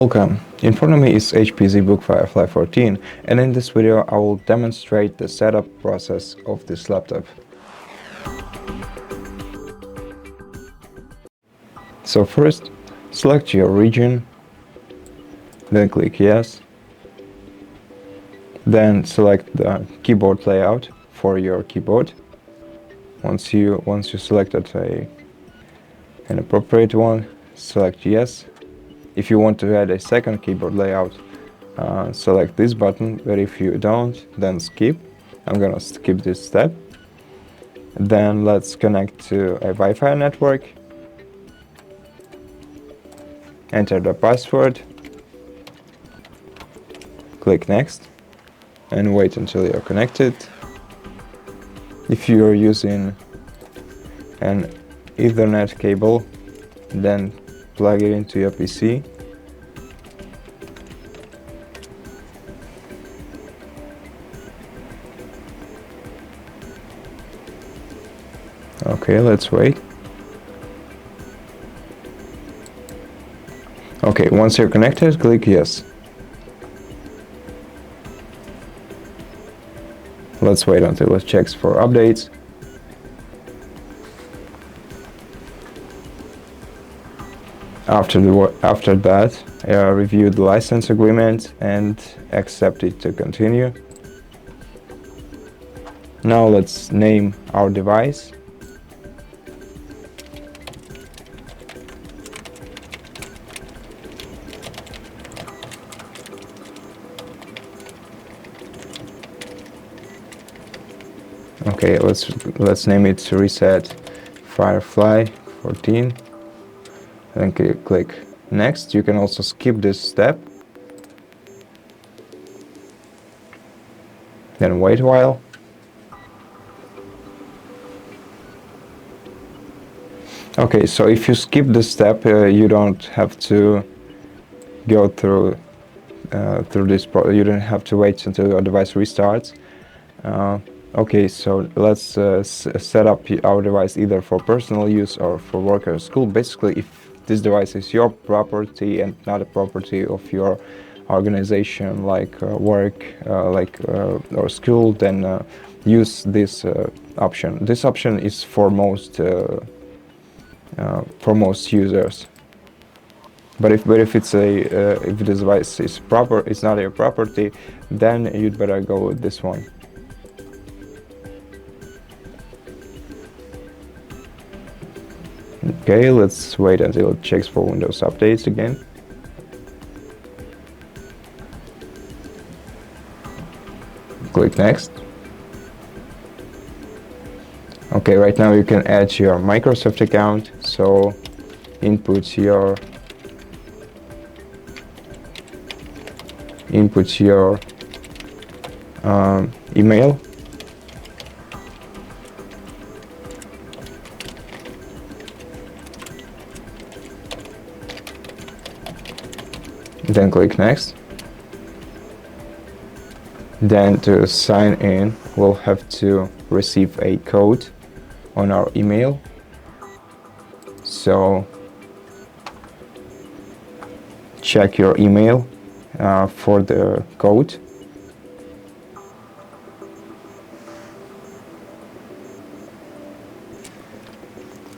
Welcome, in front of me is HP ZBook Firefly 14, and in this video I will demonstrate the setup process of this laptop. So first, select your region, then click yes, then select the keyboard layout for your keyboard. Once you selected an appropriate one, select yes. If you want to add a second keyboard layout, select this button, but if you don't, then skip. I'm gonna skip this step. Then let's connect to a Wi-Fi network. Enter the password. Click next and wait until you're connected. If you're using an Ethernet cable, then plug it into your PC. Okay, let's wait. Okay, once you're connected, click yes. Let's wait until it checks for updates. After that, review the license agreement and accept it to continue. Now let's name our device. Okay, let's name it Reset Firefly 14. Then click next. You can also skip this step. Then wait a while. Okay, so if you skip this step, you don't have to go through this. You don't have to wait until your device restarts. Okay, so let's set up our device either for personal use or for work or school. Basically, if this device is your property and not a property of your organization, like work, or school, then use this option. This option is for most users. But if it's if the device is it's not your property, then you'd better go with this one. Okay, let's wait until it checks for Windows updates again. Click next. Okay, right now you can add your Microsoft account, so input your email. Then click next. Then to sign in, we'll have to receive a code on our email. So check your email for the code.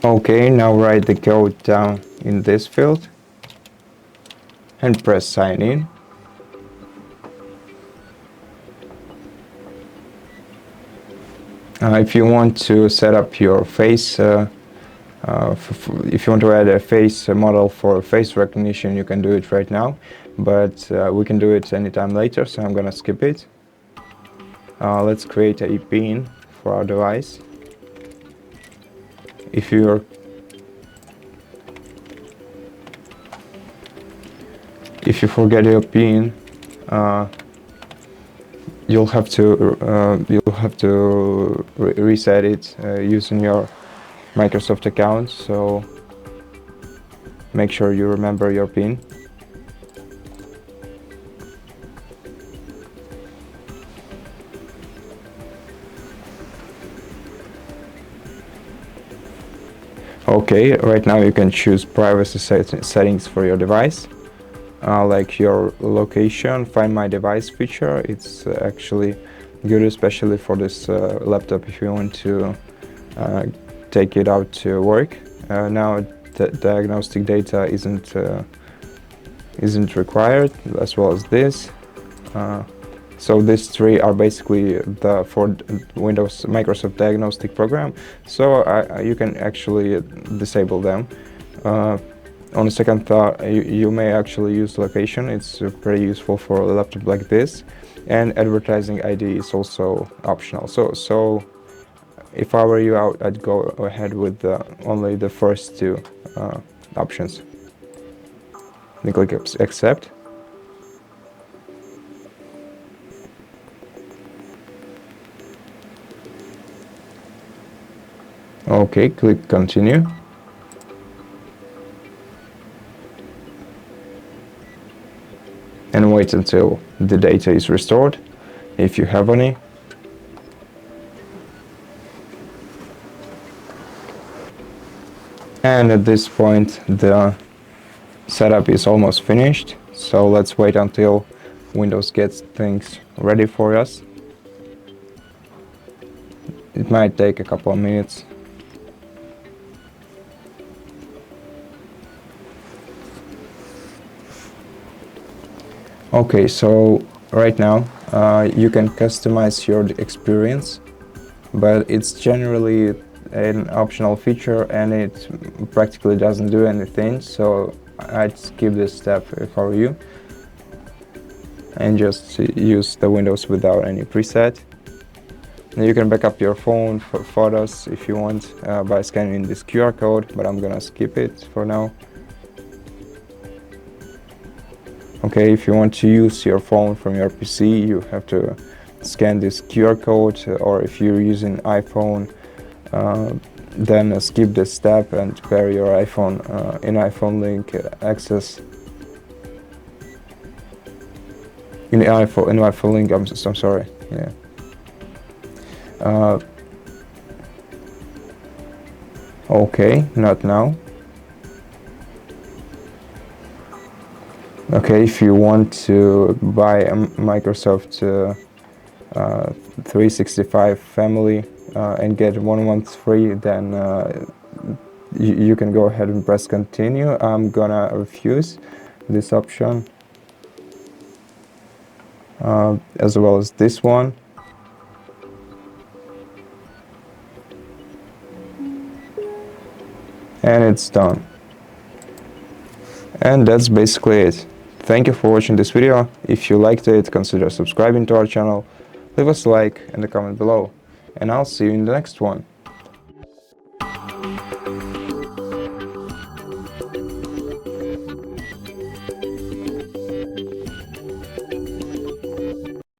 Okay, now write the code down in this field and press sign in. If you want to set up your face, if you want to add a face model for face recognition, you can do it right now, but we can do it anytime later, so I'm gonna skip it. Let's create a pin for our device. If you forget your PIN, you'll have to reset it using your Microsoft account. So make sure you remember your PIN. Okay, right now you can choose privacy settings for your device. like your location, find my device feature. It's actually good, especially for this laptop if you want to take it out to work. Now the diagnostic data isn't required, as well as this. So these three are basically for Windows Microsoft Diagnostic Program. So you can actually disable them. On the second thought, you may actually use location. It's pretty useful for a laptop like this. And advertising ID is also optional. So if I were you, I'd go ahead with only the first two options. Then click accept. Okay, click continue. And wait until the data is restored, if you have any. And at this point, the setup is almost finished. So let's wait until Windows gets things ready for us. It might take a couple of minutes. Okay, so right now you can customize your experience, but it's generally an optional feature and it practically doesn't do anything, so I'd skip this step if I were you and just use the Windows without any preset. And you can back up your phone photos if you want by scanning this QR code, but I'm gonna skip it for now. Okay, if you want to use your phone from your PC, you have to scan this QR code, or if you're using iPhone, then skip this step and pair your iPhone in iPhone link access. In iPhone link, I'm sorry. Yeah. Okay, not now. Okay, if you want to buy a Microsoft 365 family and get 1 month free, then you can go ahead and press continue. I'm gonna refuse this option, as well as this one. And it's done. And that's basically it. Thank you for watching this video. If you liked it, consider subscribing to our channel, leave us a like and a comment below, and I'll see you in the next one.